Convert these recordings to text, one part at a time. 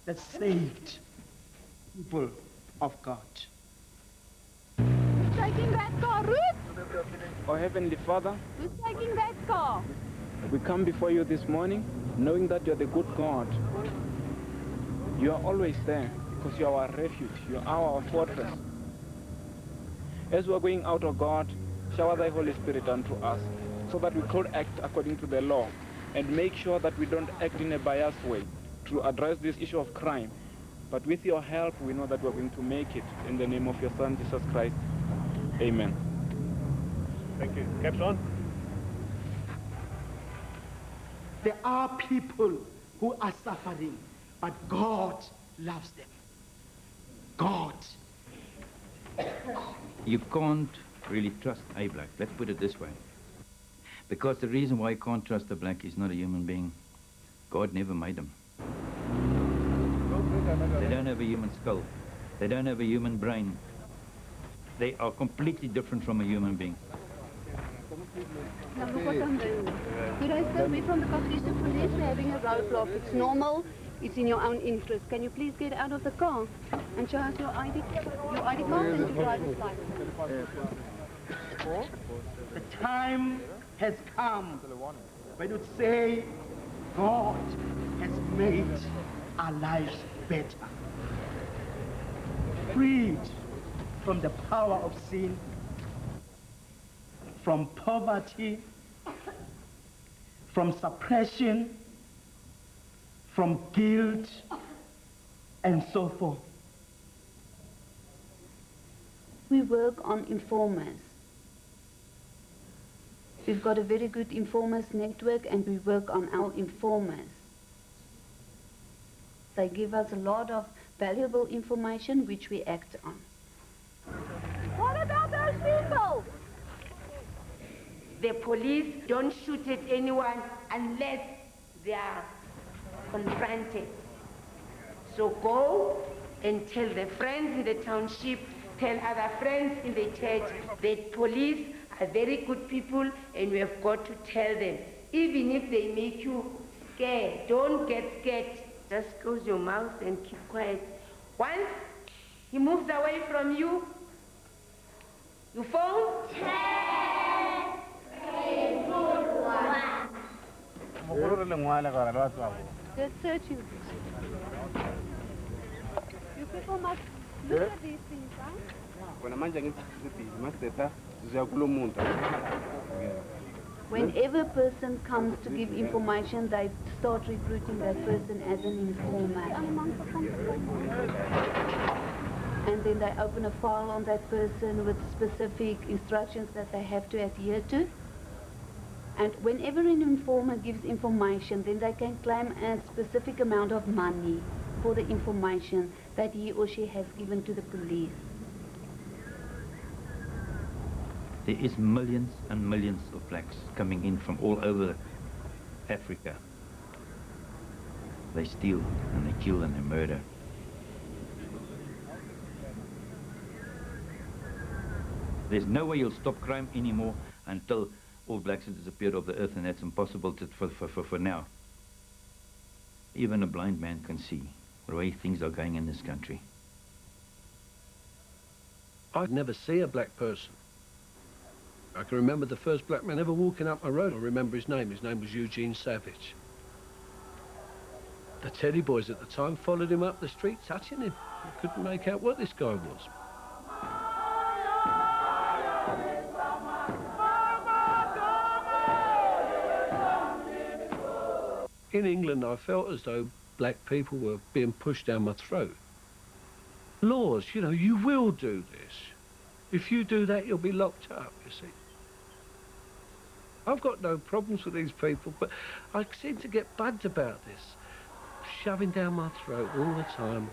that saved people of God. Who's taking that car, Ruth? Oh, Heavenly Father, Who's taking that car? we come before you this morning knowing that you're the good God. You are always there because you are our refuge. You are our fortress. As we are going out, of God, shower thy Holy Spirit unto us so that we could act according to the law and make sure that we don't act in a biased way to address this issue of crime. But with your help, we know that we're going to make it. In the name of your Son, Jesus Christ. Amen. Thank you. Caps on. There are people who are suffering, but God loves them. God. You can't really trust a black, let's put it this way. Because the reason why you can't trust a black is not a human being. God never made them. They don't have a human skull. They don't have a human brain. They are completely different from a human being. Now look what I'm doing. Could I still be from the Kaapstadse police? We're having a roadblock. It's normal. It's in your own interest. Can you please get out of the car and show us your ID card and your driver's license? The time has come when you say God has made our lives better. Freed from the power of sin, from poverty, from suppression, from guilt, and so forth. We work on informers. We've got a very good informers network and we work on our informers. They give us a lot of valuable information which we act on. What about those people? The police don't shoot at anyone unless they are confronted. So go and tell the friends in the township, tell other friends in the church that police are very good people and we have got to tell them. Even if they make you scared, don't get scared. Just close your mouth and keep quiet. Once he moves away from you, you phone. 10, 3, 2, 1. Good searching. You people must look at these things, right? Whenever a person comes to give information, they start recruiting that person as an informer. And then they open a file on that person with specific instructions that they have to adhere to. And whenever an informer gives information, then they can claim a specific amount of money for the information that he or she has given to the police. There is millions and millions of blacks coming in from all over Africa. They steal and they kill and they murder. There's no way you'll stop crime anymore until all blacks have disappeared off the earth, and that's impossible for now. Even a blind man can see the way things are going in this country. I'd never see a black person. I can remember the first black man ever walking up my road. I remember his name. His name was Eugene Savage. The Teddy boys at the time followed him up the street, touching him. I couldn't make out what this guy was. In England, I felt as though black people were being pushed down my throat. Laws, you know, you will do this. If you do that, you'll be locked up, you see. I've got no problems with these people, but I seem to get bugged about this. Shoving down my throat all the time.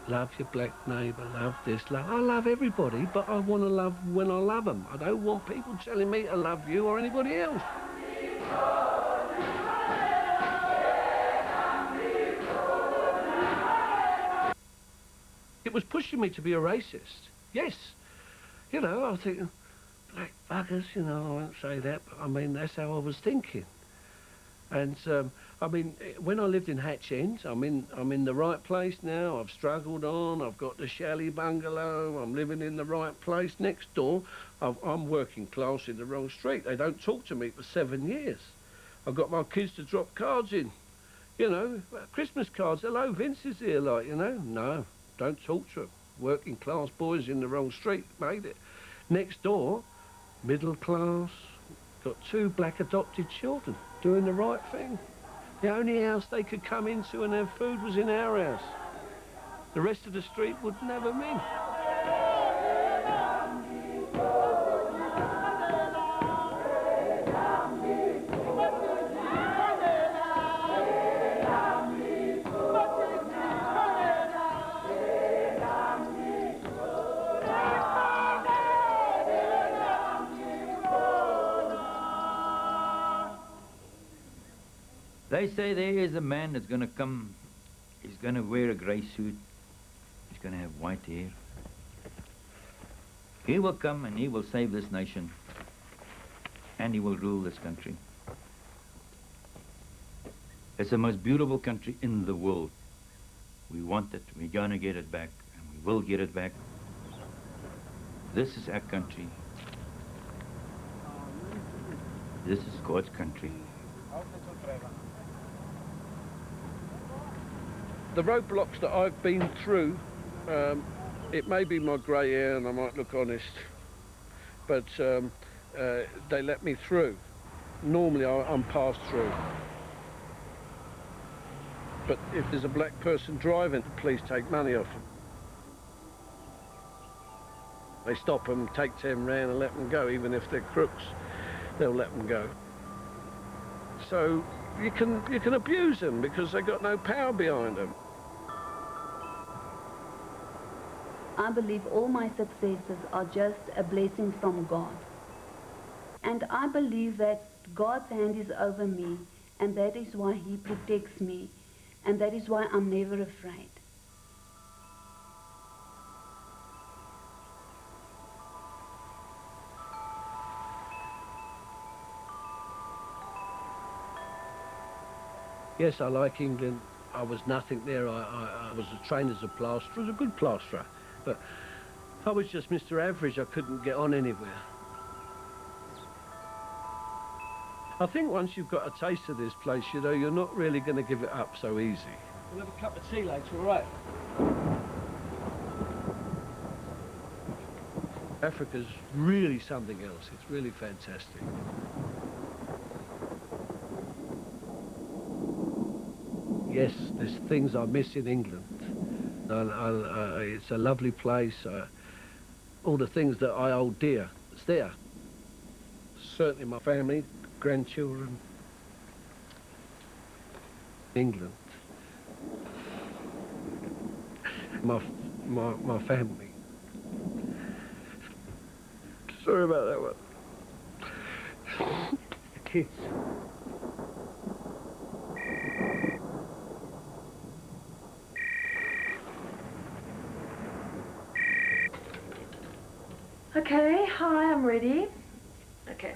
Love your black neighbour, love this, love... I love everybody, but I want to love when I love them. I don't want people telling me to love you or anybody else. It was pushing me to be a racist. Yes. You know, I think, black buggers, you know, I won't say that, but I mean, that's how I was thinking. And I mean, when I lived in Hatch End, I'm in the right place now. I've struggled on. I've got the chalet bungalow. I'm living in the right place. Next door, I'm working class in the wrong street. They don't talk to me for 7 years. I've got my kids to drop cards in. You know, Christmas cards. Hello, Vince is here, like, you know. No, don't talk to them. Working class boys in the wrong street made it. Next door, middle class, got 2 black adopted children doing the right thing. The only house they could come into and have food was in our house. The rest of the street would never in. They say there is a man that's going to come, he's going to wear a grey suit, he's going to have white hair. He will come and he will save this nation, and he will rule this country. It's the most beautiful country in the world. We want it, we're going to get it back, and we will get it back. This is our country. This is God's country. The roadblocks that I've been through, it may be my grey hair and I might look honest, but they let me through. Normally I'm passed through. But if there's a black person driving, the police take money off them. They stop them, take 10 rand and let them go. Even if they're crooks, they'll let them go. So you can abuse them because they've got no power behind them. I believe all my successes are just a blessing from God. And I believe that God's hand is over me, and that is why he protects me, and that is why I'm never afraid. Yes, I like England. I was nothing there. I was trained as a plasterer. I was a good plasterer. But I was just Mr. Average. I couldn't get on anywhere. I think once you've got a taste of this place, you know, you're not really going to give it up so easy. We'll have a cup of tea later, all right? Africa's really something else. It's really fantastic. Yes, there's things I miss in England. It's a lovely place. All the things that I hold dear, it's there. Certainly my family, grandchildren. England. My family. Sorry about that one. The kids. Okay, hi, I'm ready. Okay,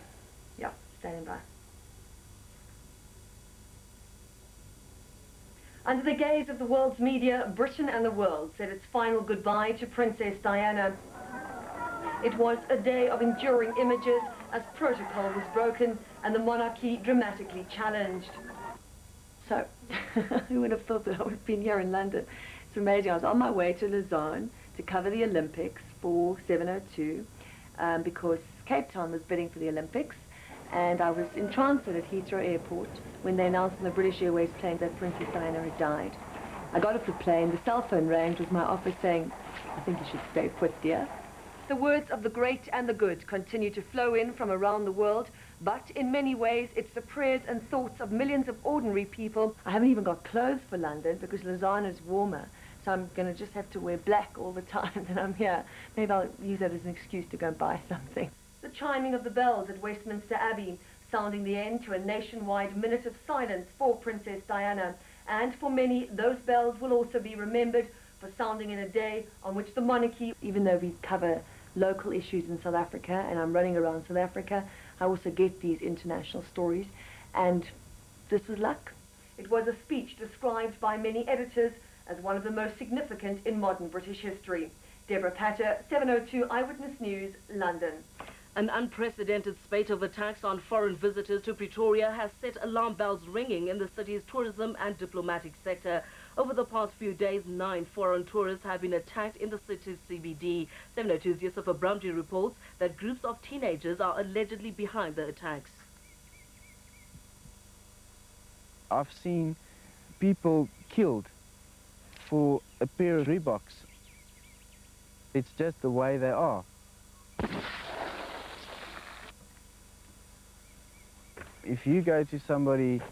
yeah, standing by. Under the gaze of the world's media, Britain and the world said its final goodbye to Princess Diana. It was a day of enduring images as protocol was broken and the monarchy dramatically challenged. So, who would have thought that I would have been here in London? It's amazing. I was on my way to Lausanne to cover the Olympics for 702 because Cape Town was bidding for the Olympics, and I was in transit at Heathrow Airport when they announced on the British Airways plane that Princess Diana had died. I got off the plane, the cell phone rang. It was my office saying, "I think you should stay put, dear." The words of the great and the good continue to flow in from around the world, but in many ways it's the prayers and thoughts of millions of ordinary people. I haven't even got clothes for London because Lausanne is warmer, so I'm going to just have to wear black all the time that I'm here. Maybe I'll use that as an excuse to go and buy something. The chiming of the bells at Westminster Abbey, sounding the end to a nationwide minute of silence for Princess Diana. And for many, those bells will also be remembered for sounding in a day on which the monarchy, even though we cover local issues in South Africa, and I'm running around South Africa, I also get these international stories, and this was luck. It was a speech described by many editors as one of the most significant in modern British history. Deborah Patter, 702 Eyewitness News, London. An unprecedented spate of attacks on foreign visitors to Pretoria has set alarm bells ringing in the city's tourism and diplomatic sector. Over the past few days, 9 foreign tourists have been attacked in the city's CBD. 702's Yusuf Abramji reports that groups of teenagers are allegedly behind the attacks. I've seen people killed for a pair of Reeboks. It's just the way they are. If you go to somebody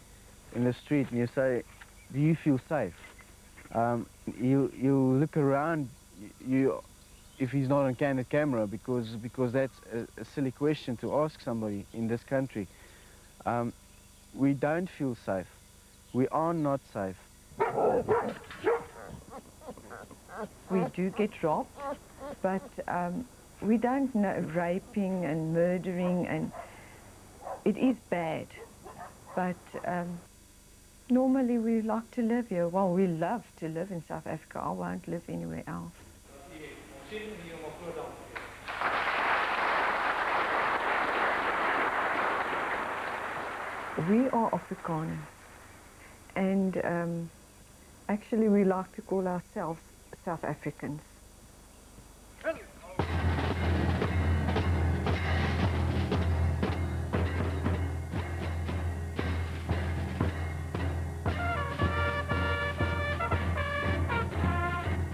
in the street and you say, do you feel safe? You'll look around if he's not on candid camera, because that's a silly question to ask somebody in this country. We don't feel safe. We are not safe. We do get robbed, but we don't know raping and murdering, and it is bad. But normally we like to live here. Well, we love to live in South Africa. I won't live anywhere else. We are Afrikaners, and actually we like to call ourselves South Africans.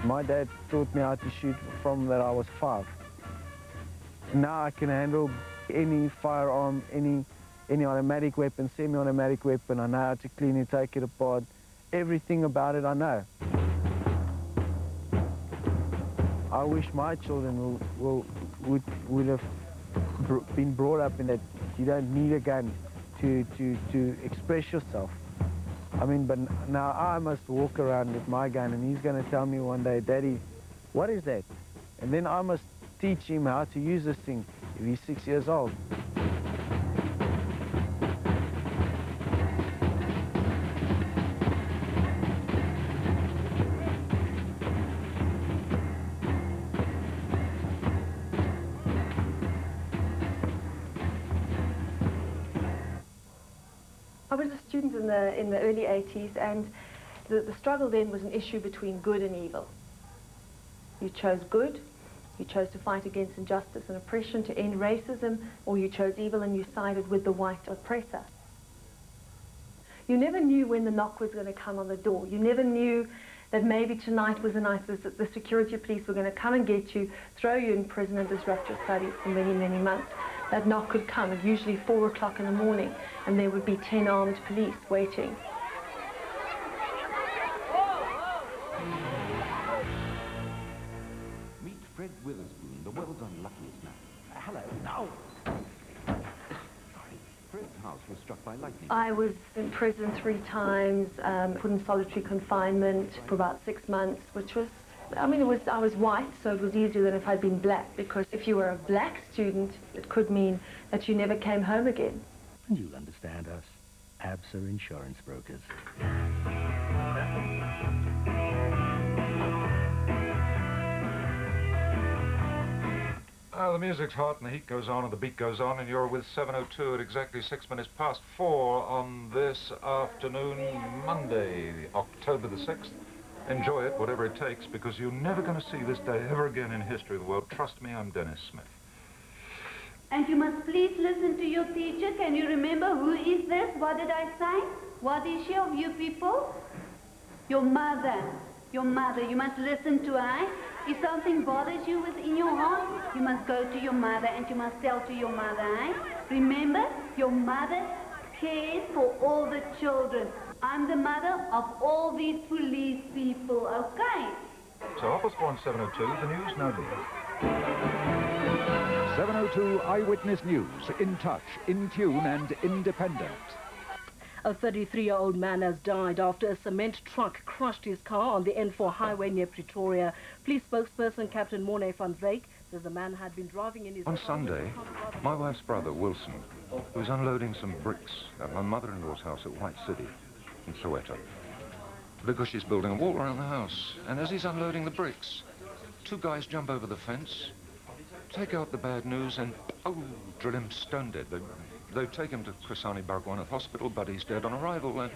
My dad taught me how to shoot from that I was 5. Now I can handle any firearm, any automatic weapon, semi-automatic weapon. I know how to clean it, take it apart. Everything about it I know. I wish my children would have been brought up in that you don't need a gun to express yourself. I mean, but now I must walk around with my gun, and he's going to tell me one day, Daddy, what is that? And then I must teach him how to use this thing if he's 6 years old. I was a student in the early 80s, and the struggle then was an issue between good and evil. You chose good, you chose to fight against injustice and oppression, to end racism, or you chose evil and you sided with the white oppressor. You never knew when the knock was going to come on the door. You never knew that maybe tonight was the night that the security police were going to come and get you, throw you in prison and disrupt your studies for many, many months. That knock could come at usually 4 o'clock in the morning, and there would be 10 armed police waiting. Meet Fred Witherspoon, the world's unluckiest man. Hello. No! Sorry. Fred's house was struck by lightning. I was in prison 3 times, put in solitary confinement for about 6 months, which was, I mean, I was white, so it was easier than if I'd been black, because if you were a black student, it could mean that you never came home again. And you'll understand us. ABSA Insurance Brokers. The music's hot and the heat goes on and the beat goes on, and you're with 702 at exactly 6 minutes past 4 on this afternoon, Monday, October the 6th. Enjoy it, whatever it takes, because you're never going to see this day ever again in history of the world. Trust me, I'm Dennis Smith. And you must please listen to your teacher. Can you remember who is this? What did I say? What is she of you people? Your mother. Your mother. You must listen to her. If something bothers you within your heart, you must go to your mother and you must tell to your mother. Remember, your mother cares for all the children. I'm the mother of all these police people, okay? So Osborne 702, the news now leads. 702 Eyewitness News, in touch, in tune and independent. A 33-year-old man has died after a cement truck crushed his car on the N4 highway near Pretoria. Police spokesperson Captain Morne van Wyk says the man had been driving in his car. On Sunday, my wife's brother, Wilson, was unloading some bricks at my mother-in-law's house at White City. in Soweto. Because she's building a wall around the house. And as he's unloading the bricks, two guys jump over the fence, take out the bad news, and, oh, drill him stone dead. They take him to Krisani Bargwanath Hospital, but he's dead on arrival. And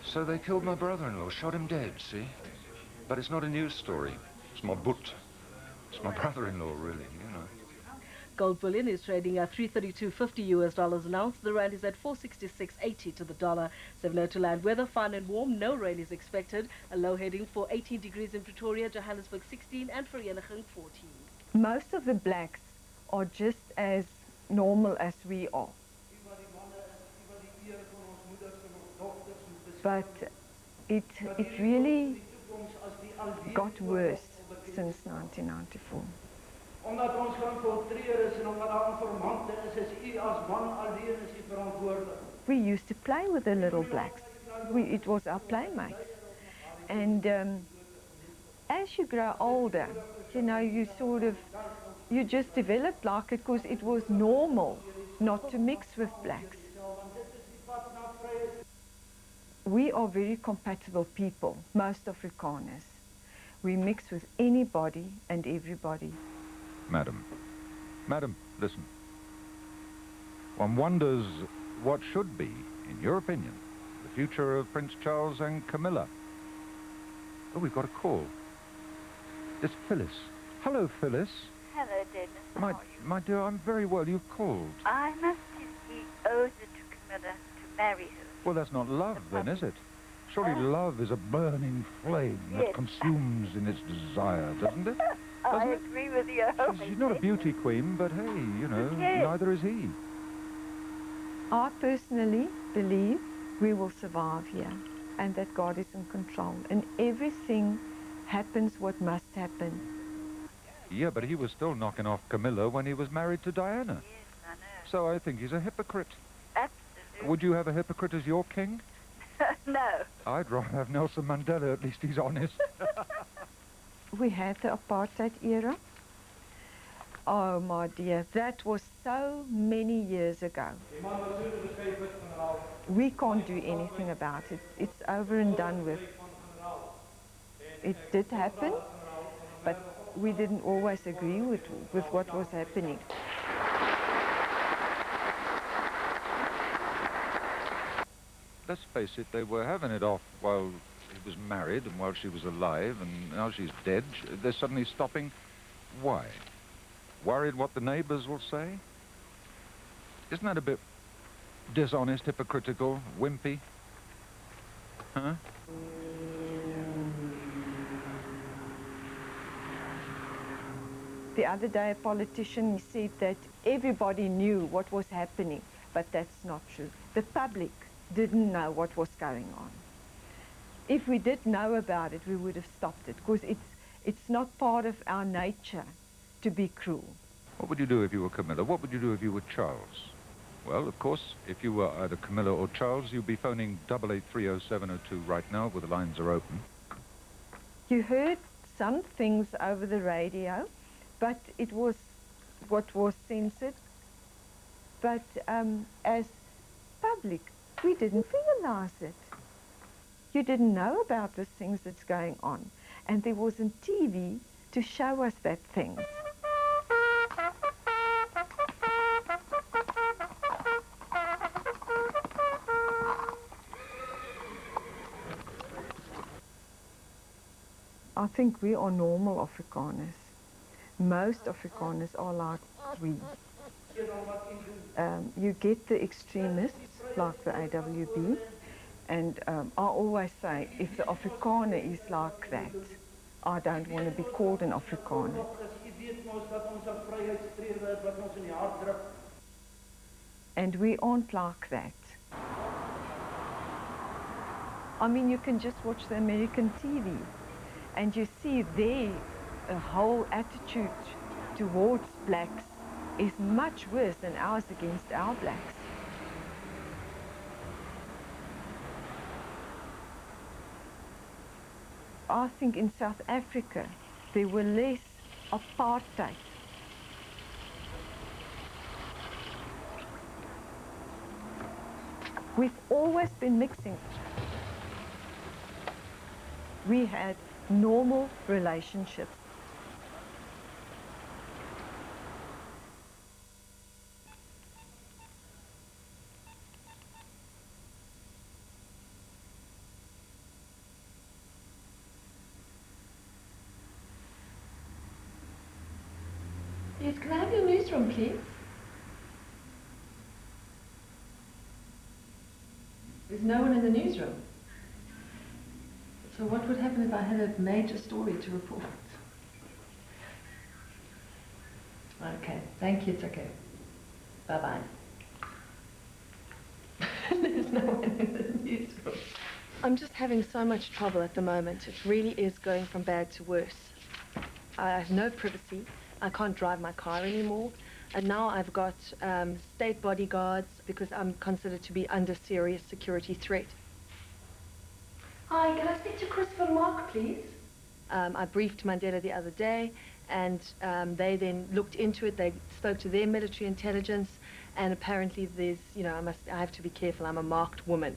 so they killed my brother-in-law, shot him dead, see? But it's not a news story. It's my boot. It's my brother-in-law, really, you know. Gold bullion is trading at $332.50 US an ounce. The rand is at 466.80 to the dollar. 702 land weather, fine and warm. No rain is expected. A low heading for 18 degrees in Pretoria, Johannesburg 16, and Vereeniging 14. Most of the blacks are just as normal as we are. But it really got worse since 1994. Omdat ons geïnfiltreer is en omdat daar informante is u as man alleen is u verantwoordelik. We used to play with the little blacks. It was our playmates. And as you grow older, you know, you just develop like it because it was normal not to mix with blacks. We are very compatible people, most Afrikaners. We mix with anybody and everybody. Madam, listen. One wonders what should be, in your opinion, the future of Prince Charles and Camilla. Oh, we've got a call. It's Phyllis. Hello, Phyllis. Hello, Dennis. My dear, I'm very well. You've called. I must he owes it to Camilla to marry her. Well, that's not love, then, is it? Surely love is a burning flame that consumes in its desire, doesn't it? I agree with you. She's not a beauty queen, but hey, you know, neither is he. I personally believe we will survive here and that God is in control and everything happens what must happen. Yeah, but he was still knocking off Camilla when he was married to Diana. Yes, I know. So I think he's a hypocrite. Absolutely. Would you have a hypocrite as your king? No. I'd rather have Nelson Mandela, at least he's honest. We had the apartheid era. Oh, my dear, that was so many years ago. We can't do anything about it. It's over and done with. It did happen, but we didn't always agree with what was happening. Let's face it, they were having it off while he was married and while she was alive, and now she's dead. They're suddenly stopping. Why? Worried what the neighbors will say? Isn't that a bit dishonest, hypocritical, wimpy? Huh? The other day a politician said that everybody knew what was happening, but that's not true. The public didn't know what was going on. If we did know about it, we would have stopped it, because it's not part of our nature to be cruel. What would you do if you were Camilla? What would you do if you were Charles? Well, of course, if you were either Camilla or Charles, you'd be phoning 8830-702 right now, where the lines are open. You heard some things over the radio, but it was what was censored. But as public, we didn't realize it. You didn't know about the things that's going on. And there wasn't TV to show us that things. I think we are normal Afrikaners. Most Afrikaners are like we. You get the extremists, like the AWB, and I always say, if the Afrikaner is like that, I don't want to be called an Afrikaner. And we aren't like that. I mean, you can just watch the American TV, and you see their whole attitude towards blacks is much worse than ours against our blacks. I think in South Africa there were less apartheid. We've always been mixing. We had normal relationships. Yes, can I have your newsroom, please? There's no one in the newsroom. So what would happen if I had a major story to report? Okay, thank you, it's okay. Bye-bye. There's no one in the newsroom. I'm just having so much trouble at the moment. It really is going from bad to worse. I have no privacy. I can't drive my car anymore. And now I've got state bodyguards because I'm considered to be under serious security threat. Hi, can I speak to Christopher Mark, please? I briefed Mandela the other day, and they then looked into it. They spoke to their military intelligence, and apparently there's, you know, I have to be careful. I'm a marked woman.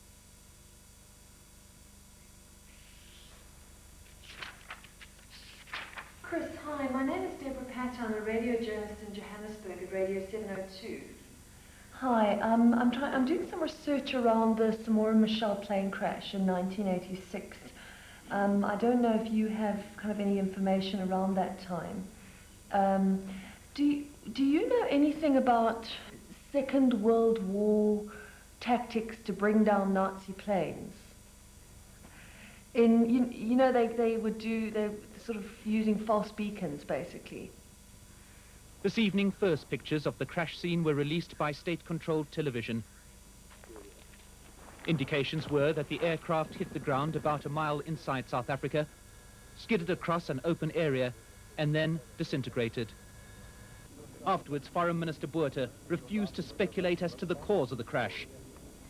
Chris, hi. My name is Deborah Patter. I'm a radio journalist in Johannesburg at Radio 702. Hi, I'm doing some research around the Samora Machel plane crash in 1986. I don't know if you have kind of any information around that time. Do you know anything about Second World War tactics to bring down Nazi planes? You know, they were sort of using false beacons, basically. This evening, first pictures of the crash scene were released by state-controlled television. Indications were that the aircraft hit the ground about a mile inside South Africa, skidded across an open area, and then disintegrated. Afterwards, Foreign Minister Botha refused to speculate as to the cause of the crash,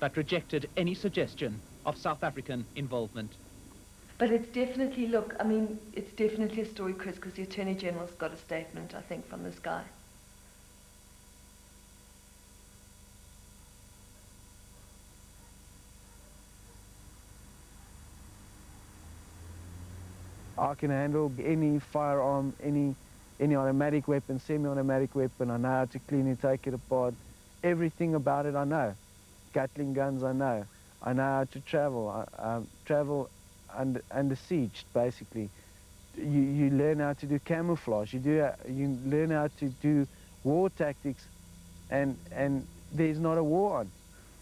but rejected any suggestion of South African involvement. But it's definitely, look, I mean, it's definitely a story, Chris, because the Attorney General's got a statement, I think, from this guy. I can handle any firearm, any automatic weapon, semi-automatic weapon. I know how to clean it, take it apart. Everything about it I know. Gatling guns I know. I know how to travel. Travel under siege, basically. You learn how to do camouflage. You learn how to do war tactics, and there's not a war on.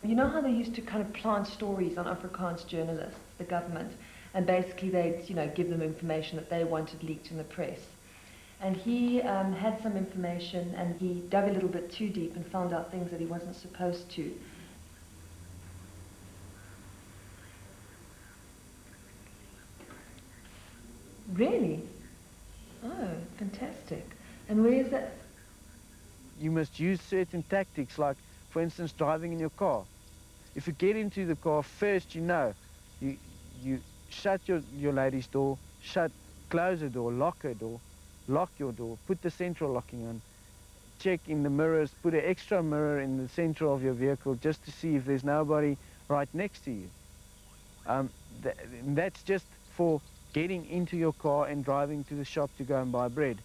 You know how they used to kind of plant stories on Afrikaans journalists, the government, and basically they'd, you know, give them information that they wanted leaked in the press. And he had some information, and he dug a little bit too deep and found out things that he wasn't supposed to. Really? Oh, fantastic. And where is that? You must use certain tactics, like, for instance, driving in your car. If you get into the car, first you shut your lady's door, close the door, lock her door, lock your door, put the central locking on, check in the mirrors, put an extra mirror in the center of your vehicle just to see if there's nobody right next to you. That's just for getting into your car and driving to the shop to go and buy bread.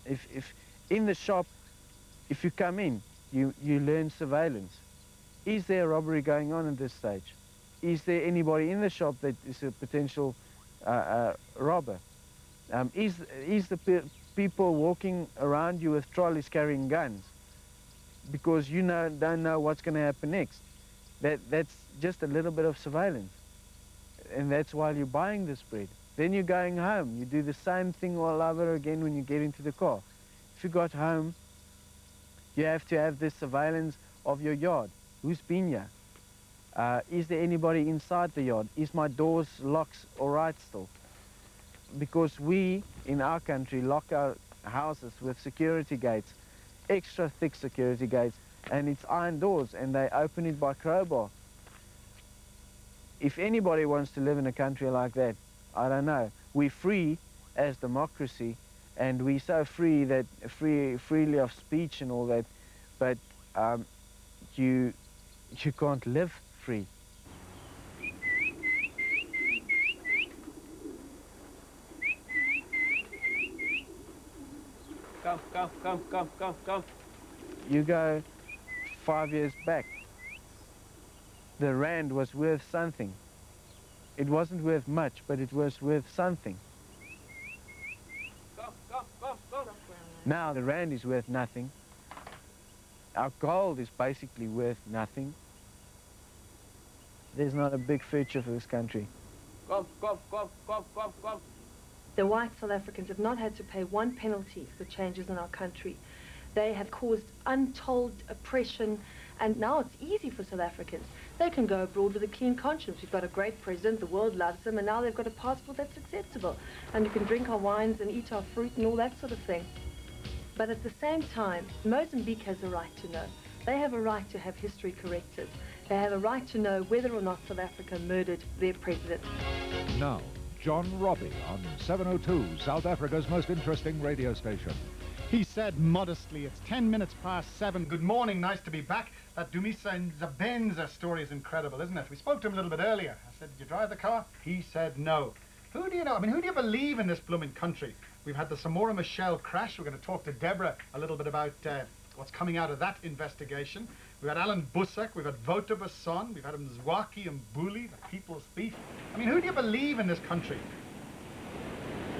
If in the shop, if you come in, you learn surveillance. Is there a robbery going on at this stage? Is there anybody in the shop that is a potential robber? Is the people walking around you with trolleys carrying guns? Because you don't know what's going to happen next. That's just a little bit of surveillance. And that's while you're buying this bread. Then you're going home. You do the same thing all over again when you get into the car. If you got home, you have to have this surveillance of your yard. Who's been here? Is there anybody inside the yard? Is my doors locks all right still? Because we, in our country, lock our houses with security gates, extra thick security gates, and it's iron doors, and they open it by crowbar. If anybody wants to live in a country like that, I don't know. We're free as democracy, and we're so free that freely of speech and all that, but you can't live free. Come. You go 5 years back, the rand was worth something. It wasn't worth much, but it was worth something. Come. Now the rand is worth nothing. Our gold is basically worth nothing. There's not a big future for this country. Come. The white South Africans have not had to pay one penalty for changes in our country. They have caused untold oppression, and now it's easy for South Africans. They can go abroad with a clean conscience. We've got a great president, the world loves him, and now they've got a passport that's acceptable. And you can drink our wines and eat our fruit and all that sort of thing. But at the same time, Mozambique has a right to know. They have a right to have history corrected. They have a right to know whether or not South Africa murdered their president. Now, John Robbie on 702, South Africa's most interesting radio station. He said modestly, it's 10 minutes past 7. Good morning, nice to be back. That Dumisa Nzabenza story is incredible, isn't it? We spoke to him a little bit earlier. I said, did you drive the car? He said no. Who do you know? I mean, who do you believe in this blooming country? We've had the Samora Machel crash. We're going to talk to Deborah a little bit about what's coming out of that investigation. We've had Alan Bussack, we've had Vota Basson, we've had Mzwaki and Mbuli, the people's thief. I mean, who do you believe in this country?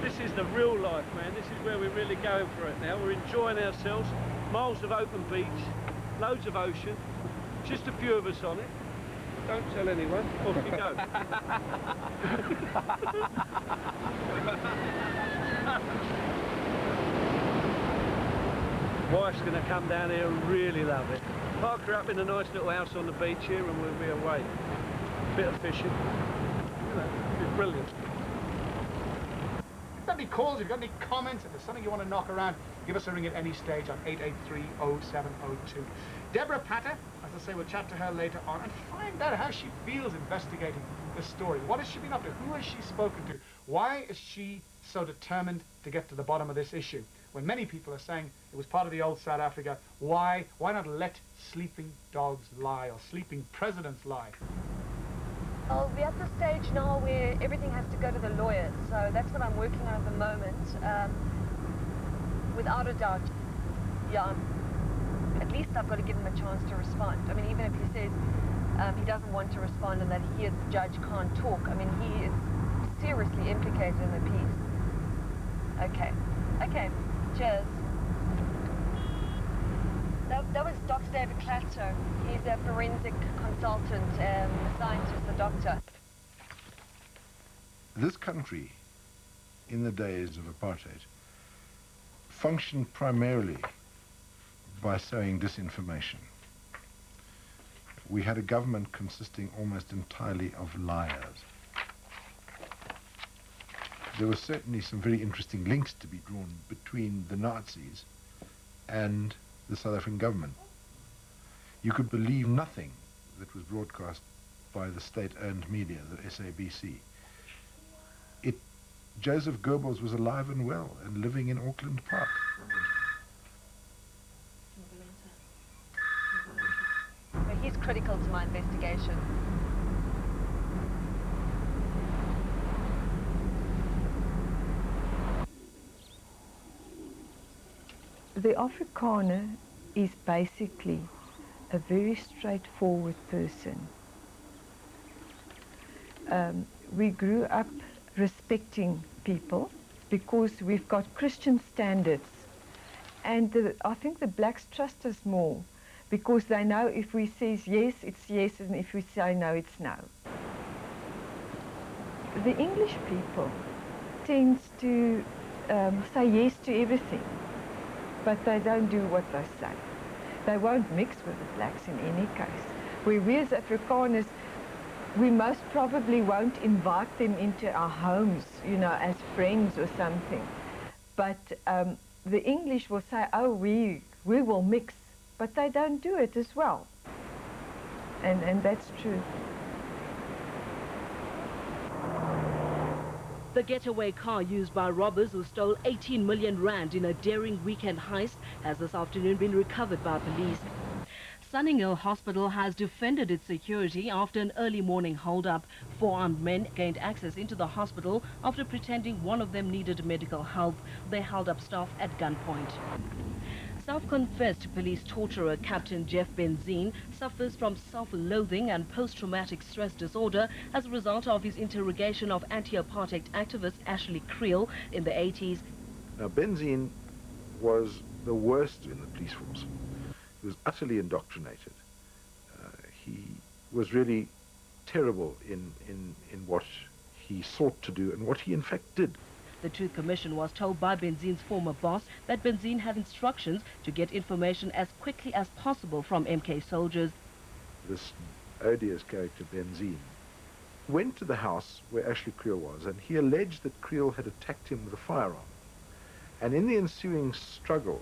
This is the real life, man. This is where we're really going for it now. We're enjoying ourselves. Miles of open beach, loads of ocean, just a few of us on it. Don't tell anyone. Off you go. Wife's going to come down here and really love it. Park her up in a nice little house on the beach here and we'll be away. Bit of fishing. You know, it'll be brilliant. If you've got any calls, if you've got any comments, if there's something you want to knock around, give us a ring at any stage on 883-0702. Deborah Patter, as I say, we'll chat to her later on and find out how she feels investigating this story. What has she been up to? Who has she spoken to? Why is she so determined to get to the bottom of this issue? When many people are saying it was part of the old South Africa, why not let sleeping dogs lie or sleeping presidents lie? Well, we're at the stage now where everything has to go to the lawyers, so that's what I'm working on at the moment. Without a doubt, yeah, at least I've got to give him a chance to respond. I mean, even if he says he doesn't want to respond and that he as the judge can't talk, I mean, he is seriously implicated in the piece. Okay, cheers. That was Dr. David Klatzer. He's a forensic consultant, a scientist, a doctor. This country, in the days of apartheid, functioned primarily by sowing disinformation. We had a government consisting almost entirely of liars. There were certainly some very interesting links to be drawn between the Nazis and the South African government. You could believe nothing that was broadcast by the state-owned media, the SABC. Joseph Goebbels was alive and well and living in Auckland Park. He's critical to my investigation. The Afrikaner is basically a very straightforward person. We grew up respecting people because we've got Christian standards, and I think the blacks trust us more because they know if we say yes, it's yes, and if we say no, it's no. The English people tend to say yes to everything, but they don't do what they say. They won't mix with the blacks in any case. Where we as Afrikaners, we most probably won't invite them into our homes, you know, as friends or something. But the English will say, oh, we will mix, but they don't do it as well. And that's true. The getaway car used by robbers who stole 18 million rand in a daring weekend heist has this afternoon been recovered by police. Sunninghill Hospital has defended its security after an early morning hold-up. 4 armed men gained access into the hospital after pretending one of them needed medical help. They held up staff at gunpoint. Self-confessed police torturer Captain Jeff Benzine suffers from self-loathing and post-traumatic stress disorder as a result of his interrogation of anti-apartheid activist Ashley Creel in the 80s. Now, Benzine was the worst in the police force. He was utterly indoctrinated. He was really terrible in what he sought to do and what he in fact did. The Truth Commission was told by Benzine's former boss that Benzine had instructions to get information as quickly as possible from MK soldiers. This odious character, Benzine, went to the house where Ashley Creel was, and he alleged that Creel had attacked him with a firearm. And in the ensuing struggle,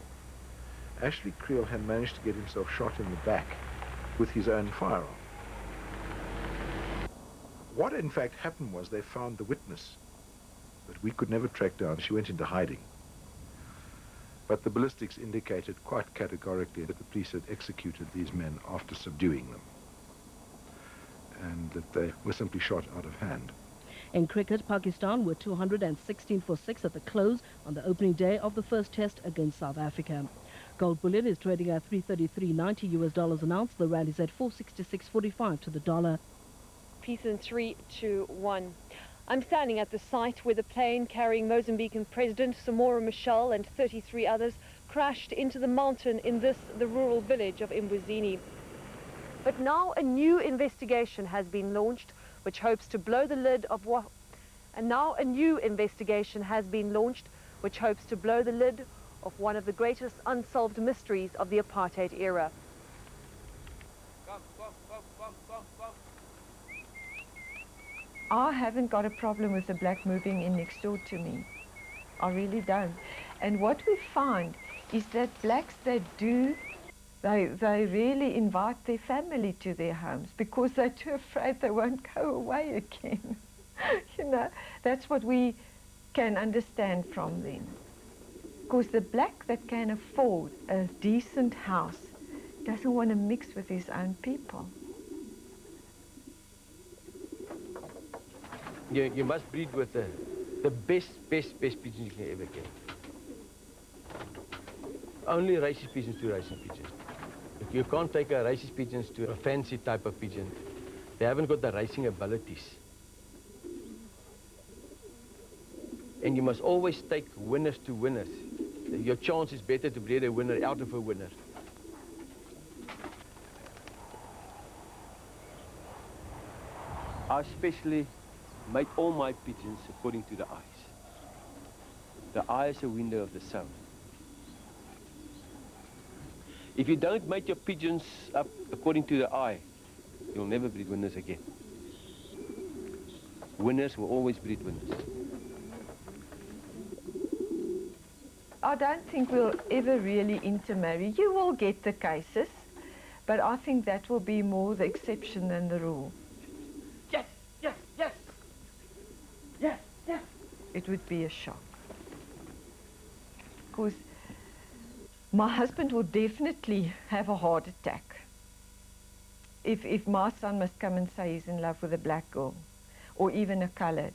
Ashley Creel had managed to get himself shot in the back with his own firearm. What in fact happened was they found the witness, but we could never track down. She went into hiding. But the ballistics indicated quite categorically that the police had executed these men after subduing them, and that they were simply shot out of hand. In cricket, Pakistan were 216 for 6 at the close on the opening day of the first test against South Africa. Gold bullion is trading at $333.90 US an ounce. The rand is at 466.45 to the dollar. Peace in 3, 2, 1. I'm standing at the site where the plane carrying Mozambican President Samora Machel and 33 others crashed into the mountain in the rural village of Imbuzini. But now a new investigation has been launched which hopes to blow the lid of one of the greatest unsolved mysteries of the apartheid era. I haven't got a problem with the black moving in next door to me. I really don't. And what we find is that blacks, they really invite their family to their homes because they're too afraid they won't go away again. You know, that's what we can understand from them. Because the black that can afford a decent house doesn't want to mix with his own people. You must breed with the best pigeons you can ever get. Only racist pigeons to racist pigeons. You can't take a racist pigeons to a fancy type of pigeon. They haven't got the racing abilities. And you must always take winners to winners. Your chance is better to breed a winner out of a winner. I especially make all my pigeons according to the eyes. The eye is a window of the soul. If you don't make your pigeons up according to the eye, you'll never breed winners again. Winners will always breed winners. I don't think we'll ever really intermarry. You will get the cases, but I think that will be more the exception than the rule. Yes, yes, yes. Yes, yes. It would be a shock. Because my husband will definitely have a heart attack if my son must come and say he's in love with a black girl or even a colored,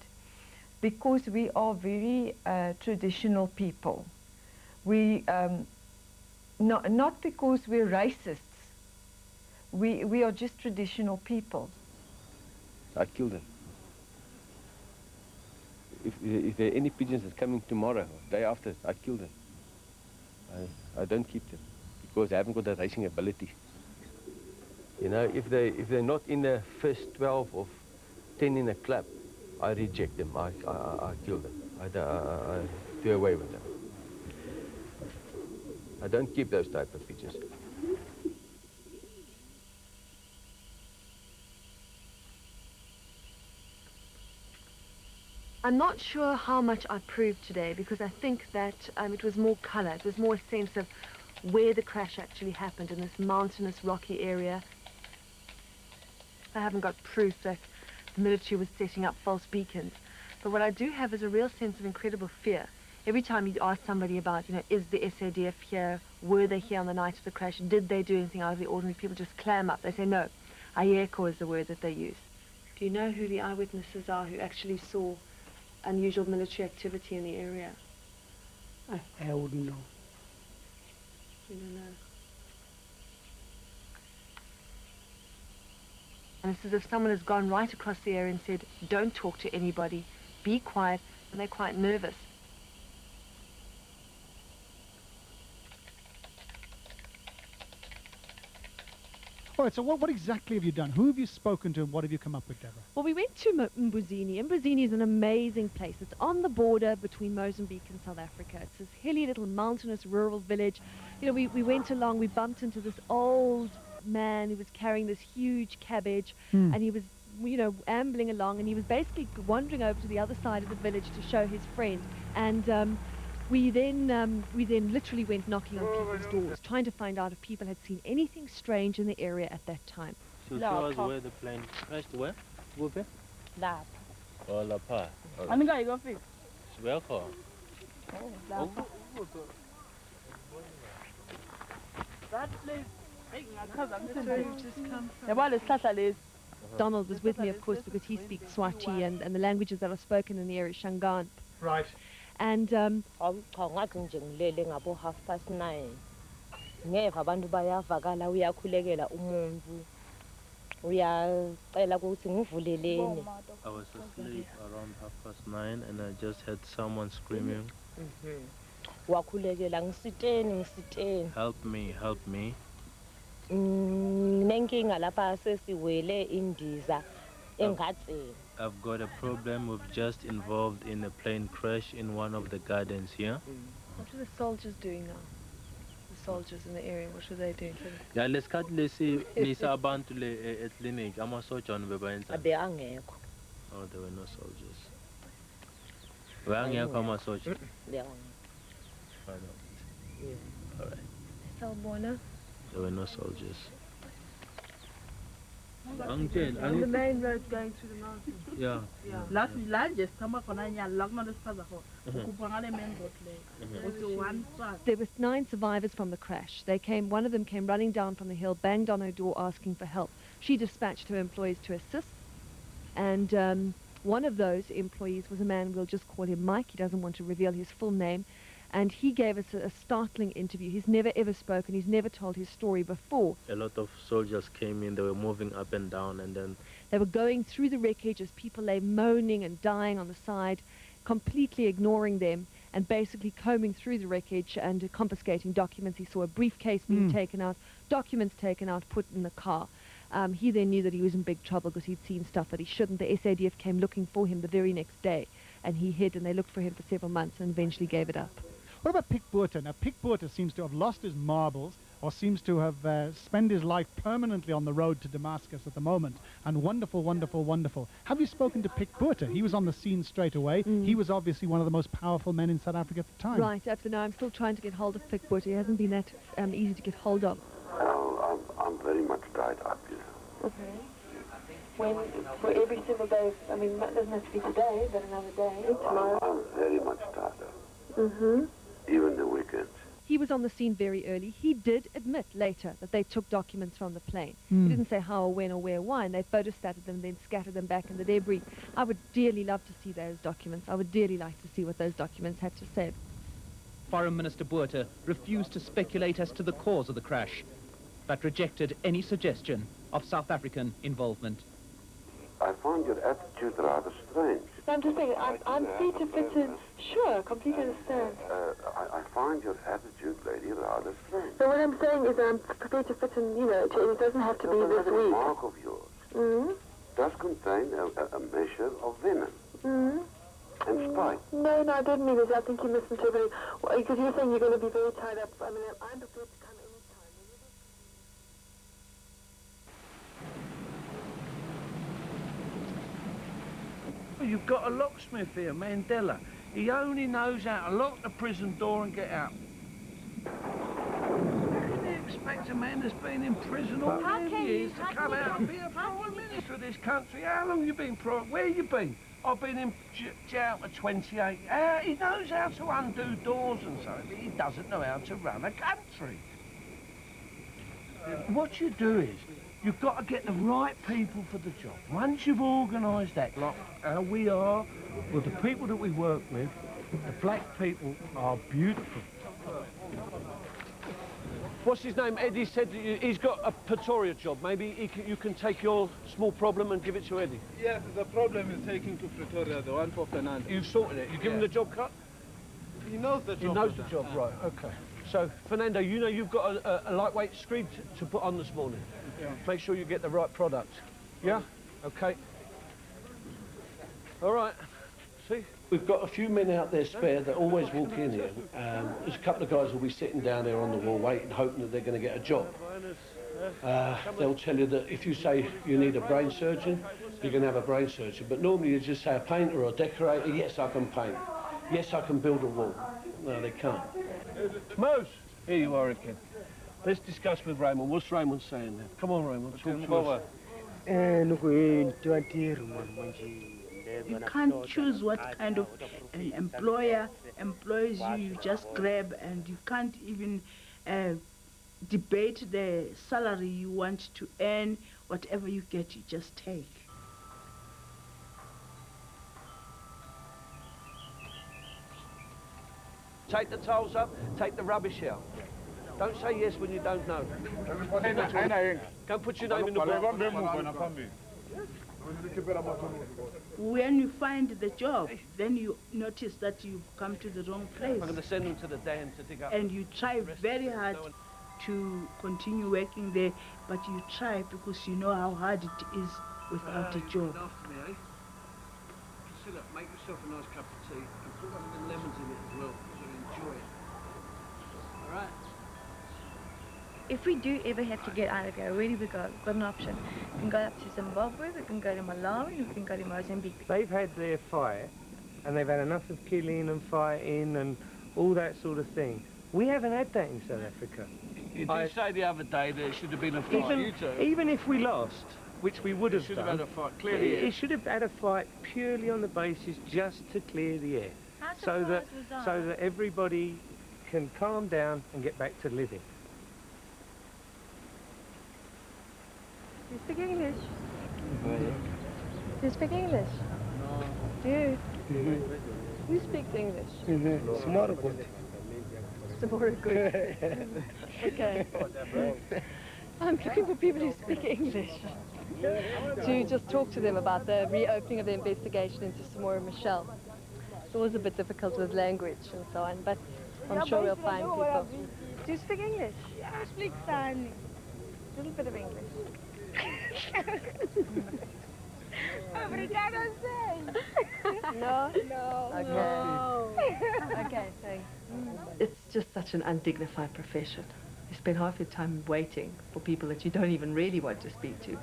because we are very traditional people. We not because we're racists. We are just traditional people. I'd kill them. If there are any pigeons that come in tomorrow, or day after, I'd kill them. I don't keep them because they haven't got the racing ability. You know, if they're not in the first 12 or 10 in a club, I reject them. I kill them. I do away with them. I don't keep those type of pigeons. I'm not sure how much I proved today because I think that it was more colour. It was more a sense of where the crash actually happened in this mountainous, rocky area. I haven't got proof that the military was setting up false beacons. But what I do have is a real sense of incredible fear. every time you ask somebody about, you know, is the SADF here? Were they here on the night of the crash? Did they do anything out of the ordinary? People just clam up. They say no. Ayeko is the word that they use. Do you know who the eyewitnesses are who actually saw unusual military activity in the area? I wouldn't know. You don't know. And it's as if someone has gone right across the area and said, don't talk to anybody, be quiet, and they're quite nervous. All right, so what exactly have you done? Who have you spoken to and what have you come up with, Deborah? Well, we went to Mbuzini. Mbuzini is an amazing place. It's on the border between Mozambique and South Africa. It's this hilly little mountainous rural village. You know, we went along, we bumped into this old man who was carrying this huge cabbage, and he was, you know, ambling along, and he was basically wandering over to the other side of the village to show his friend. And we then literally went knocking on people's doors, trying to find out if people had seen anything strange in the area at that time. So show us where the plane crashed. Where? Where? Lapha. Oh, lapha. Aningayikofika. Sibekho. Lapha. That place. Donald was with me, of course, because he speaks Swati, and the languages that are spoken in the area is Shangaan. Right. And ngathi nje ngilele ngabo 9:30 ngeva abantu bayavakala uyakhulekela umuntu uyacela ukuthi ngivuleleni. I was asleep around 9:30 and I just heard someone screaming. Wakhulekela ngisiteni. Help me. Nenkinga lapha sesiwele indiza engatseni. I've got a problem. We've just involved in a plane crash in one of the gardens here. What are the soldiers doing now? The soldiers in the area, what are they doing? Yeah, lesikhathi lesi nisa abantu le clinic amasoja bebayenza. Abengekho. Oh, there were no soldiers. Wangekho amasoja. Yeah. All right. Salbona. There were no soldiers. On the main road going through the mountain. Yeah. There were 9 survivors from the crash. One of them came running down from the hill, banged on her door asking for help. She dispatched her employees to assist. And one of those employees was a man, we'll just call him Mike. He doesn't want to reveal his full name. And he gave us a startling interview. He's never ever spoken. He's never told his story before. A lot of soldiers came in. They were moving up and down, and then they were going through the wreckage as people lay moaning and dying on the side, completely ignoring them and basically combing through the wreckage and confiscating documents. He saw a briefcase being taken out, documents taken out, put in the car. He then knew that he was in big trouble because he'd seen stuff that he shouldn't. The SADF came looking for him the very next day, and he hid, and they looked for him for several months and eventually gave it up. What about Pick Boerter? Now, Pick Boerter seems to have lost his marbles, or seems to have spent his life permanently on the road to Damascus at the moment. And wonderful, wonderful, wonderful. Have you spoken to Pick Boerter? He was on the scene straight away. He was obviously one of the most powerful men in South Africa at the time. Right, absolutely. No, I'm still trying to get hold of Pick Boerter. He hasn't been that easy to get hold of. Well, I'm very much tied up, you know. Okay. When, for every single day, I mean, that doesn't have to be today, but another day, tomorrow. I'm very much tied up. Mm-hmm. Even the weekends. He was on the scene very early. He did admit later that they took documents from the plane. He didn't say how or when or where or why, and they photostated them, then scattered them back in the debris. I would dearly love to see those documents. I would dearly like to see what those documents had to say. Foreign Minister Boerter refused to speculate as to the cause of the crash, but rejected any suggestion of South African involvement. I find your attitude rather strange. I'm just saying, I'm Peter Fitton. Sure, completely understand. I find your attitude, lady, rather strange. So what I'm saying is I'm prepared to fit in, you know, it doesn't have to be this The week. remark of yours does contain a measure of venom and spite. No, I didn't mean it. I think you misinterpreted. Because you're saying you're going to be very tied up. I mean, I'm prepared to come anytime. You've got a locksmith here, Mandela. He only knows how to lock the prison door and get out. How can you expect a man that's been in prison all these years to come out and be a Prime Minister of this country? How long you been Prime? Where you been? I've been in jail for 28. He knows how to undo doors and so, but he doesn't know how to run a country. What you do is, you've got to get the right people for the job. Once you've organised that, like how we are, with the people that we work with, the black people are beautiful. What's his name? Eddie said that he's got a Pretoria job. Maybe you can take your small problem and give it to Eddie. Yes, the problem is taking to Pretoria, the one for Fernando. You've sorted it? You give him the job cut? He knows the job. He knows the job, right, okay. So, Fernando, you know you've got a lightweight screed to put on this morning. Yeah. Make sure you get the right product. Yeah? Okay. All right. See? We've got a few men out there spare that always walk in here. There's a couple of guys who will be sitting down there on the wall waiting, hoping that they're going to get a job. They'll tell you that if you say you need a brain surgeon, you're going to have a brain surgeon. But normally you just say a painter or a decorator, yes, I can paint. Yes, I can build a wall. No, they can't. Mose, here you are again. Let's discuss with Raymond. What's Raymond saying then? Come on, Raymond, talk to us. You can't choose what kind of an employer employs you. You just grab, and you can't even debate the salary you want to earn. Whatever you get, you just take. Take the tiles up, take the rubbish out. Don't say yes when you don't know. Go and put your name in the book. When you find the job, then you notice that you've come to the wrong place. I'm going to send them to the dam to dig up. And you try very hard to continue working there, but you try because you know how hard it is without a job. Sit up, make yourself a nice cup of tea, and put one of the lemons in it as well, so you enjoy it. All right? If we do ever have to get out of here, really we've got an option. We can go up to Zimbabwe, we can go to Malawi, we can go to Mozambique. They've had their fight, and they've had enough of killing and fighting and all that sort of thing. We haven't had that in South Africa. You did say the other day there should have been a fight. Even if we lost, which we would have done, should have had a fight, clear the air. It should have had a fight purely on the basis just to clear the air, so that everybody can calm down and get back to living. Do you speak English? Do you speak English? No. Do you? Who speaks English? Tomorrow good. Tomorrow good. Okay. I'm looking for people who speak English to just talk to them about the reopening of the investigation into Samora Machel. It's always a bit difficult with language and so on, but I'm sure we'll find people. Do you speak English? I speak Spanish. A little bit of English. Obrigado, say. No? No. Okay. No. Okay, thanks. It's just such an undignified profession. You spend half your time waiting for people that you don't even really want to speak to.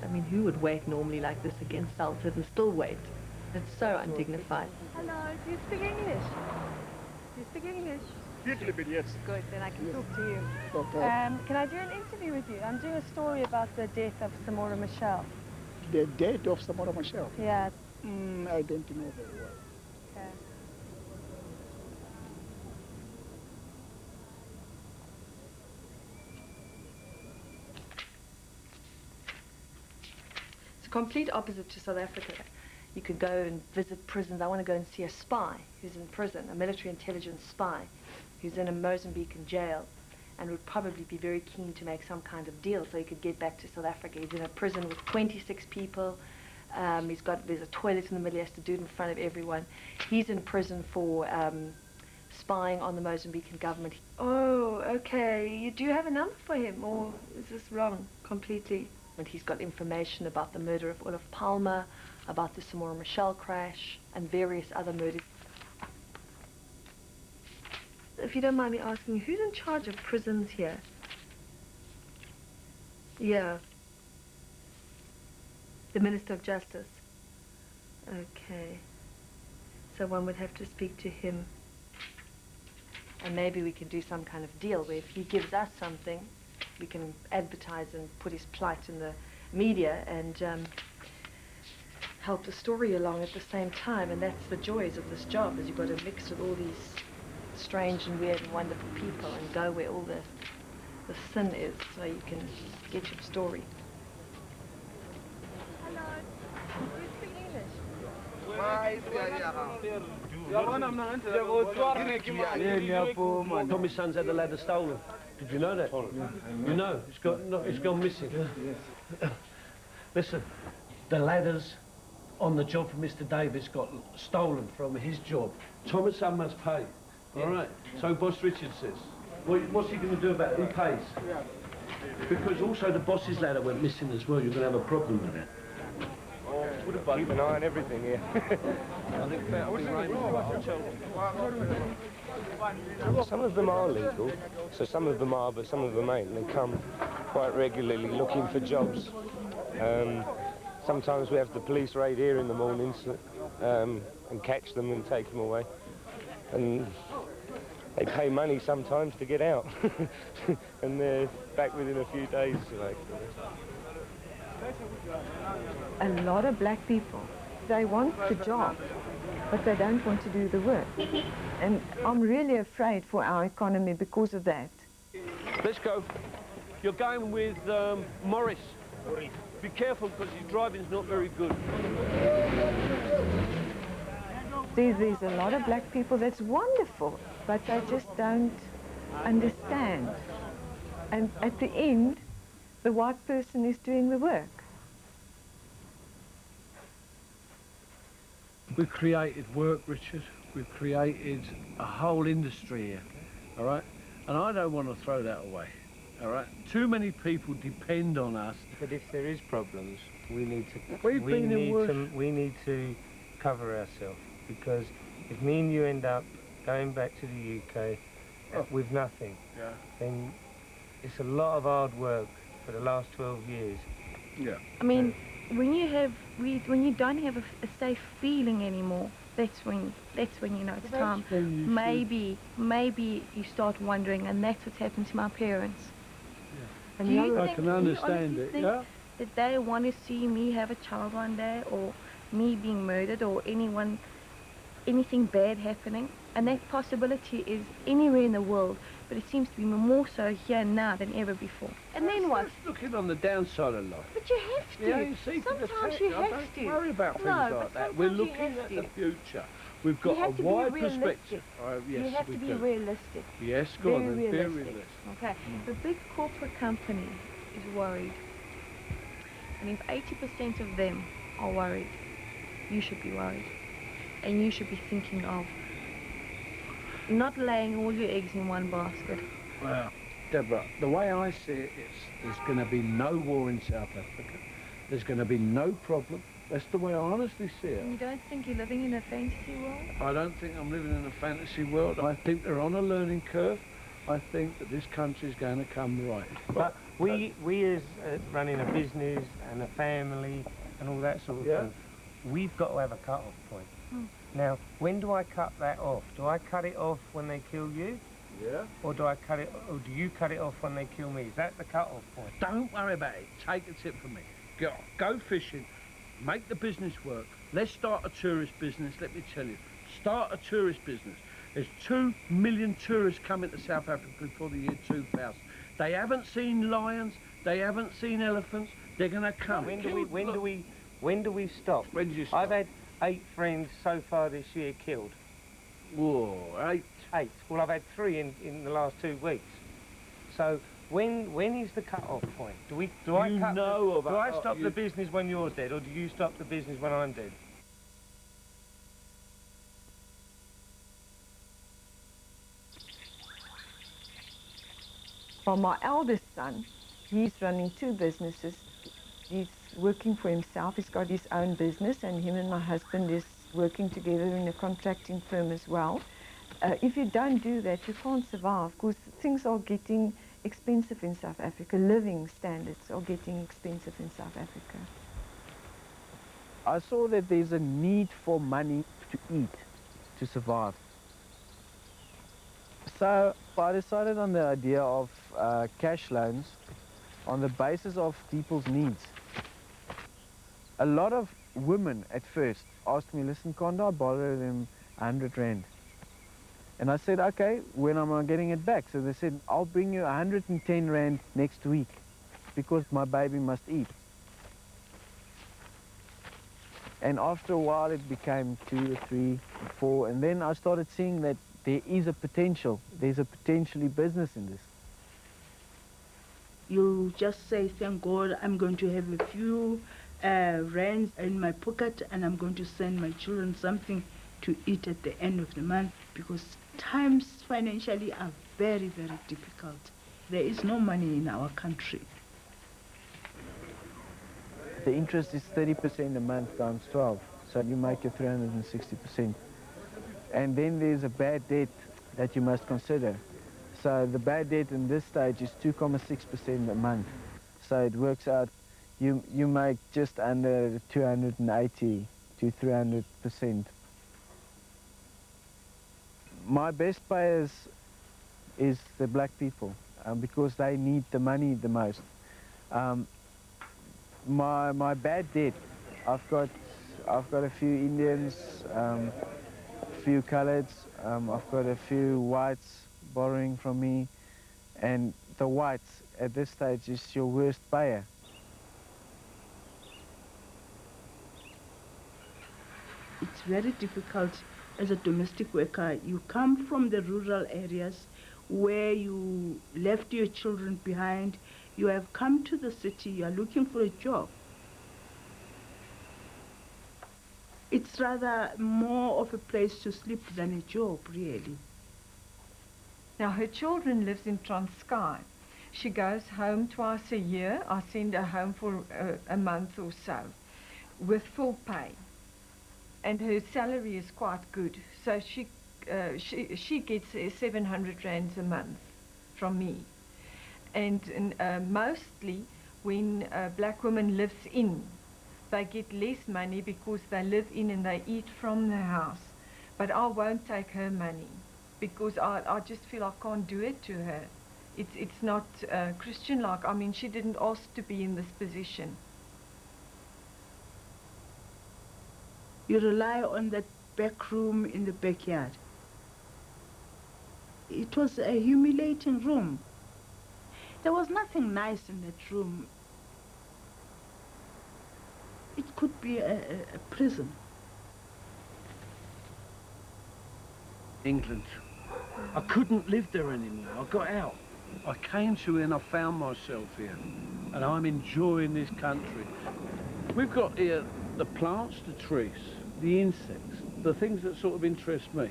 I mean, who would wait normally like this against Salford and still wait? It's so undignified. Hello, do you speak English? Do you speak English? Little bit, yes. Good, then I can talk to you. Okay. Can I do an interview with you? I'm doing a story about the death of Samora Machel. The death of Samora Machel? Yeah. I don't know very well. Okay. It's a complete opposite to South Africa. You could go and visit prisons. I want to go and see a spy who's in prison, a military intelligence spy who's in a Mozambican jail and would probably be very keen to make some kind of deal so he could get back to South Africa. He's in a prison with 26 people. There's a toilet in the middle, he has to do it in front of everyone. He's in prison for spying on the Mozambican government. Oh, okay. You do have a number for him, or is this wrong completely? And he's got information about the murder of Olaf Palmer, about the Samora Machel crash, and various other murders. If you don't mind me asking, who's in charge of prisons here? Yeah. The Minister of Justice. Okay. So one would have to speak to him. And maybe we can do some kind of deal where if he gives us something, we can advertise and put his plight in the media and help the story along at the same time, and that's the joys of this job, is you've got to mix with all these strange and weird and wonderful people and go where all the sin is, so you can get your story. Tommy's son's had the ladder stolen. Did you know that? You know, it's gone missing. Listen, the ladders on the job for Mr. Davis got stolen from his job. Tommy's son must pay. All right. So Boss Richard says. What's he going to do about it? Who pays? Because also the boss's ladder went missing as well. You're going to have a problem with it. Keep an eye on everything here. Some of them are legal, so some of them are, but some of them ain't. They come quite regularly looking for jobs. Sometimes we have the police raid here in the mornings and catch them and take them away. And they pay money sometimes to get out. And they're back within a few days. Like. A lot of black people, they want the job, but they don't want to do the work. And I'm really afraid for our economy because of that. Let's go. You're going with Morris. Be careful because his driving's not very good. There's a lot of black people, that's wonderful, but they just don't understand. And at the end, the white person is doing the work. We've created work, Richard. We've created a whole industry here, all right? And I don't want to throw that away, all right? Too many people depend on us. But if there is problems, we need to we need to cover ourselves, because if me and you end up going back to the UK with nothing, then it's a lot of hard work for the last 12 years. Yeah. I mean, when you don't have a safe feeling anymore, that's when you know it's time. Maybe you start wondering, and that's what's happened to my parents. Yeah. Do you I can understand it. Yeah. That they want to see me have a child one day, or me being murdered, or anything bad happening, and that possibility is anywhere in the world, but it seems to be more so here now than ever before. And then what? Looking on the downside of life. But you have to. Yeah, you see, sometimes you have to. Don't worry about things like that. We're looking at the future. We've got a wide perspective. Yes, you have to be realistic. Yes, go on then. Very realistic. Okay. The big corporate company is worried. And if 80% of them are worried, you should be worried. And you should be thinking of not laying all your eggs in one basket. Well, Deborah, the way I see it is there's going to be no war in South Africa. There's going to be no problem. That's the way I honestly see it. You don't think you're living in a fantasy world? I don't think I'm living in a fantasy world. I think they're on a learning curve. I think that this country's going to come right. But we as running a business and a family and all that sort of thing, we've got to have a cut-off point. Now, when do I cut that off? Do I cut it off when they kill you? Yeah. Or do you cut it off when they kill me? Is that the cut-off point? Don't worry about it. Take a tip from me. Go fishing. Make the business work. Let's start a tourist business, let me tell you. Start a tourist business. There's 2 million tourists coming to South Africa before the year 2000. They haven't seen lions. They haven't seen elephants. They're going to come. When do we stop? When do you stop? I've had 8 friends so far this year killed. Whoa, 8? 8. Well, I've had 3 in the last 2 weeks. So when is the cut-off point? Do I stop the business when you're dead, or do you stop the business when I'm dead? Well, my eldest son, he's running 2 businesses. He's working for himself. He's got his own business, and him and my husband is working together in a contracting firm as well. If you don't do that, you can't survive, because things are getting expensive in South Africa. Living standards are getting expensive in South Africa. I saw that there's a need for money to eat, to survive. So I decided on the idea of cash loans on the basis of people's needs. A lot of women at first asked me, listen, can't I borrow them 100 rand? And I said, okay, when am I getting it back? So they said, I'll bring you 110 rand next week because my baby must eat. And after a while it became 2 or 3 or 4, and then I started seeing that there is a potential. There's a potentially business in this. You just say, thank God, I'm going to have a few rands in my pocket and I'm going to send my children something to eat at the end of the month, because times financially are very, very difficult. There is no money in our country. The interest is 30% a month times 12, so you make it 360%. And then there's a bad debt that you must consider. So the bad debt in this stage is 2.6% a month. So it works out, you make just under 280 to 300%. My best payers is the black people, because they need the money the most. My bad debt, I've got a few Indians, a few coloreds, I've got a few whites borrowing from me, and the whites at this stage is your worst payer. It's very difficult as a domestic worker. You come from the rural areas where you left your children behind. You have come to the city, you are looking for a job. It's rather more of a place to sleep than a job, really. Now, her children lives in Transkei. She goes home twice a year. I send her home for a month or so with full pay. And her salary is quite good. So she gets 700 rands a month from me. And mostly when a black woman lives in, they get less money because they live in and they eat from the house. But I won't take her money because I just feel I can't do it to her. It's not Christian-like. I mean, she didn't ask to be in this position. You rely on that back room in the backyard. It was a humiliating room. There was nothing nice in that room. It could be a prison. England. I couldn't live there anymore. I got out. I came to here and I found myself here. And I'm enjoying this country. We've got here the plants, the trees, the insects, the things that sort of interest me.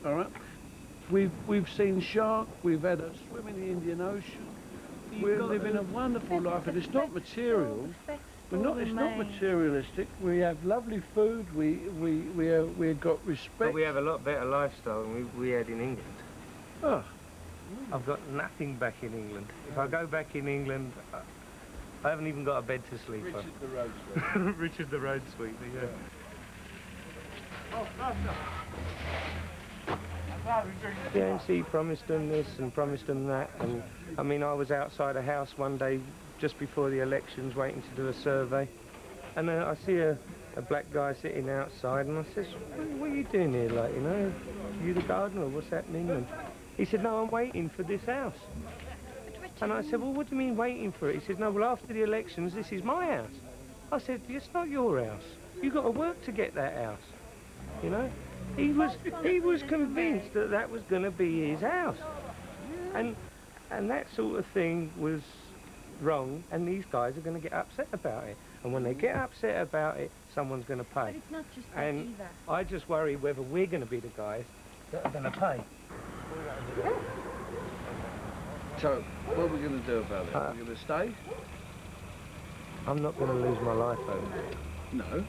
All right? We've seen shark, we've had a swim in the Indian Ocean. We're living a wonderful life, and it's not material. It's not materialistic. We have lovely food. We've got respect. But we have a lot better lifestyle than we had in England. Oh. I've got nothing back in England. If I go back in England, I haven't even got a bed to sleep on. Richard the road sweeper. Richard the road sweeper, yeah. The ANC promised them this and promised them that, and I mean, I was outside a house one day just before the elections waiting to do a survey, and I see a black guy sitting outside, and I says, what are you doing here, like, you know, are you the gardener, what's happening? And he said, no, I'm waiting for this house. And I said, well, what do you mean waiting for it? He said, no, well, after the elections, this is my house. I said, it's not your house. You've got to work to get that house, you know? He was convinced that that was going to be his house. And that sort of thing was wrong, and these guys are going to get upset about it. And when they get upset about it, someone's going to pay. But it's not just that and either. I just worry whether we're going to be the guys that are going to pay. So, what are we going to do about it? Are we going to stay? I'm not going to lose my life over it. No.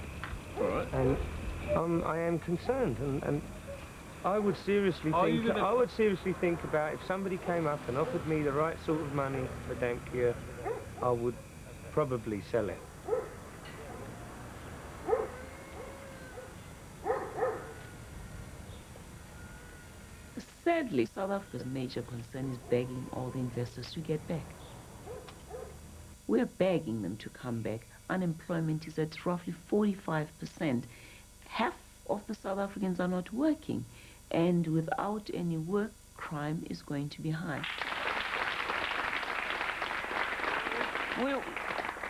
All right. And I am concerned, and I would seriously think about if somebody came up and offered me the right sort of money for Dampier, I would probably sell it. Sadly, South Africa's major concern is begging all the investors to get back. We're begging them to come back unemployment is at roughly 45%. Half of the South Africans are not working, and without any work, crime is going to be high.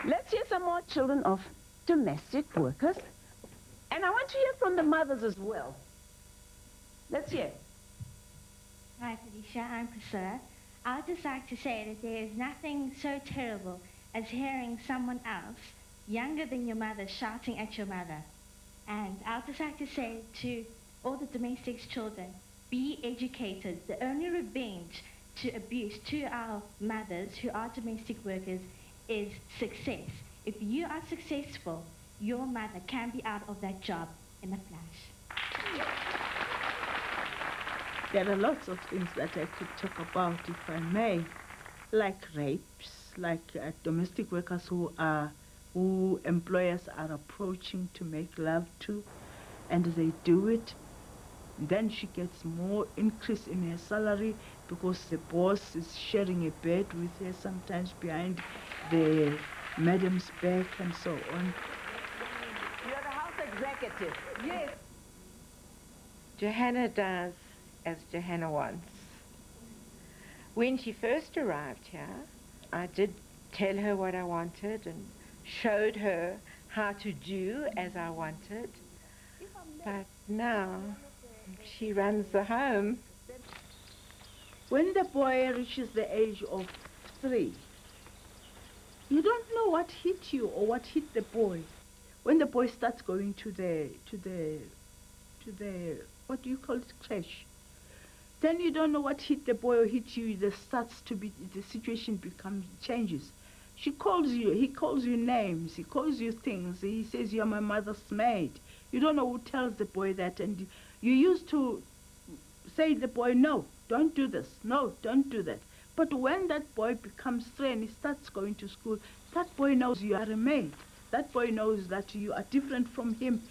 Let's hear some more children of domestic workers. And I want to hear from the mothers as well. Let's hear. Hi, Felicia. I'm Priscilla. I would just like to say that there is nothing so terrible as hearing someone else, younger than your mother, shouting at your mother. And I would just like to say to all the domestic children, be educated. The only revenge to abuse to our mothers who are domestic workers is success. If you are successful, your mother can be out of that job in a flash. There are lots of things that I could talk about, if I may, like rapes, like domestic workers who employers are approaching to make love to, and they do it. Then she gets more increase in her salary because the boss is sharing a bed with her, sometimes behind the madam's back and so on. You're the house executive. Yes. Johanna does as Johanna wants. When she first arrived here, I did tell her what I wanted and showed her how to do as I wanted. But now, she runs the home. When the boy reaches the age of 3, you don't know what hit you or what hit the boy. When the boy starts going to the what do you call it, creche, then you don't know what hit the boy or hit you. The situation changes. She calls you, he calls you names, he calls you things, he says you're my mother's maid. You don't know who tells the boy that, and you used to say to the boy, no, don't do this, no, don't do that. But when that boy becomes 3 and he starts going to school, that boy knows you are a maid. That boy knows that you are different from him.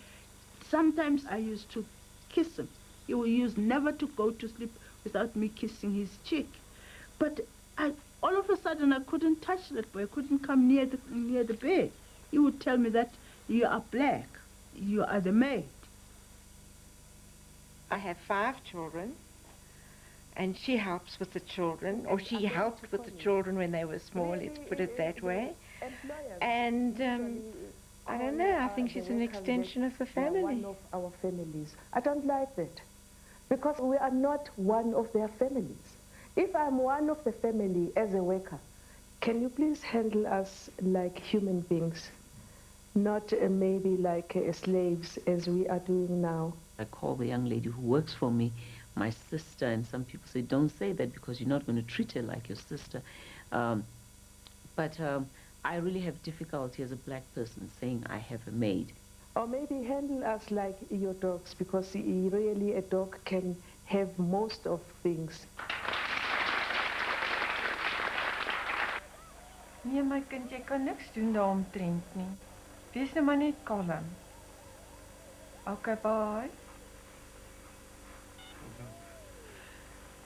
Sometimes I used to kiss him. He will use never to go to sleep without me kissing his cheek. But all of a sudden I couldn't touch that boy. I couldn't come near the bed. He would tell me that you are black. You are the maid. I have 5 children, and she helps with the children, or she helped with the children when they were small, let's put it that way. And I don't know, I think she's an extension of the family. One of our families. I don't like that, because we are not one of their families. If I'm one of the family as a worker, can you please handle us like human beings, not maybe like slaves as we are doing now? I call the young lady who works for me my sister, and some people say, don't say that because you're not going to treat her like your sister. But I really have difficulty as a black person saying I have a maid. Or maybe handle us like your dogs, because really a dog can have most of things. Nee, my kind, jy kan niks doen daaromtrent nie. Wees nou maar net kalm. Okay, bye.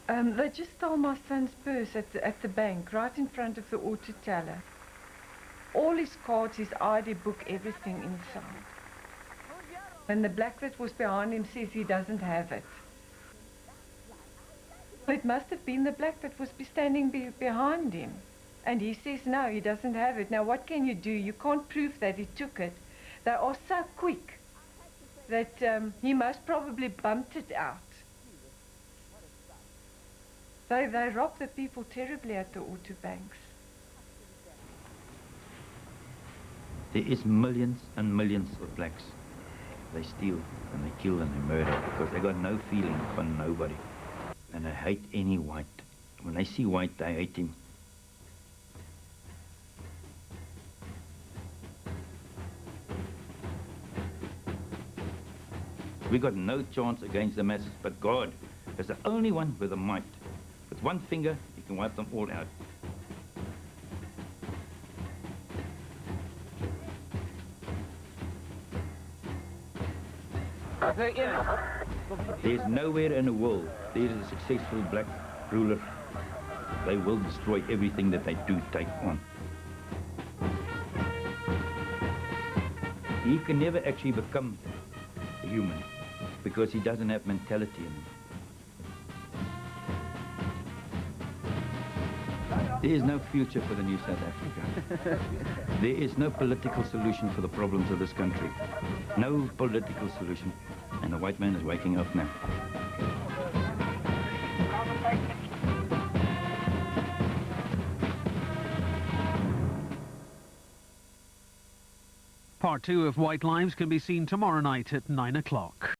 They just stole my son's purse at the bank, right in front of the auto teller. All his cards, his ID book, everything inside. And the black that was behind him says he doesn't have it. It must have been the black that was standing behind him. And he says no, he doesn't have it. Now what can you do? You can't prove that he took it. They are so quick that he most probably bumped it out. They rob the people terribly at the auto banks. There is millions and millions of blacks. They steal and they kill and they murder because they got no feeling for nobody. And they hate any white. When they see white, they hate him. We got no chance against the masses, but God is the only one with the might. With one finger, he can wipe them all out. There's nowhere in the world there is a successful black ruler. They will destroy everything that they do take on. he can never actually become a human because he doesn't have mentality in him. There is no future for the new South Africa. There is no political solution for the problems of this country. No political solution. And the white man is waking up now. Part 2 of White Lives can be seen tomorrow night at 9 o'clock.